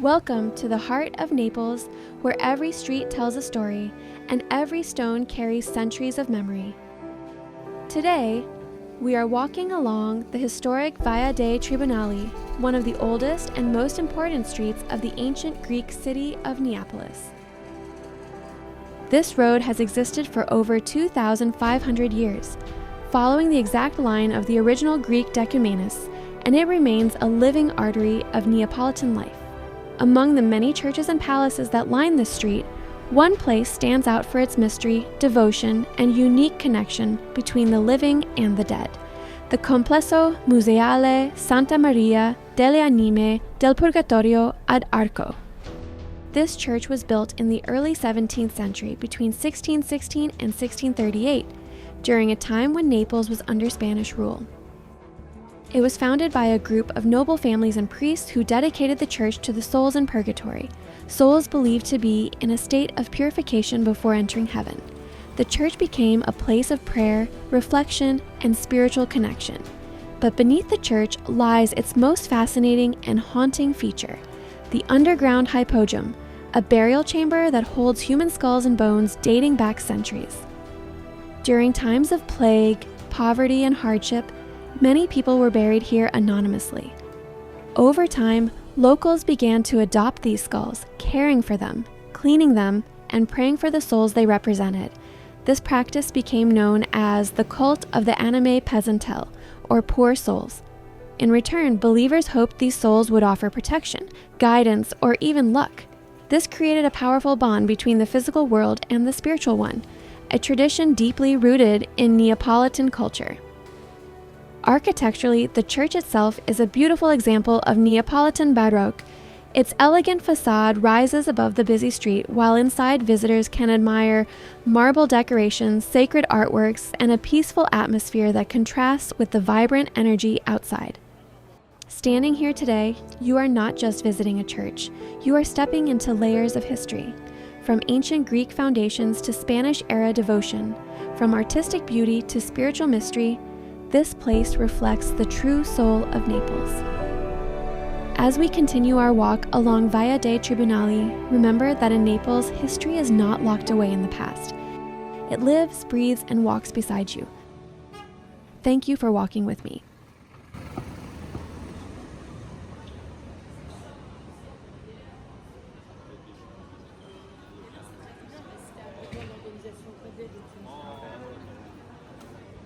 Welcome to the heart of Naples, where every street tells a story and every stone carries centuries of memory. Today, we are walking along the historic Via dei Tribunali, one of the oldest and most important streets of the ancient Greek city of Naples. This road has existed for over 2,500 years, following the exact line of the original Greek decumanus, and it remains a living artery of Neapolitan life. Among the many churches and palaces that line this street, one place stands out for its mystery, devotion, and unique connection between the living and the dead: the Complesso museale Santa Maria delle Anime del Purgatorio ad Arco. This church was built in the early 17th century between 1616 and 1638, during a time when Naples was under Spanish rule. It was founded by a group of noble families and priests who dedicated the church to the souls in purgatory, souls believed to be in a state of purification before entering heaven. The church became a place of prayer, reflection, and spiritual connection. But beneath the church lies its most fascinating and haunting feature: the underground hypogeum, a burial chamber that holds human skulls and bones dating back centuries. During times of plague, poverty, and hardship, many people were buried here anonymously. Over time, locals began to adopt these skulls, caring for them, cleaning them, and praying for the souls they represented. This practice became known as the cult of the Anime pezzentelle, or poor souls. In return, believers hoped these souls would offer protection, guidance, or even luck. This created a powerful bond between the physical world and the spiritual one, a tradition deeply rooted in Neapolitan culture. Architecturally, the church itself is a beautiful example of Neapolitan Baroque. Its elegant facade rises above the busy street, while inside visitors can admire marble decorations, sacred artworks, and a peaceful atmosphere that contrasts with the vibrant energy outside. Standing here today, you are not just visiting a church, you are stepping into layers of history. From ancient Greek foundations to Spanish-era devotion, from artistic beauty to spiritual mystery, this place reflects the true soul of Naples. As we continue our walk along Via dei Tribunali, remember that in Naples, history is not locked away in the past. It lives, breathes, and walks beside you. Thank you for walking with me.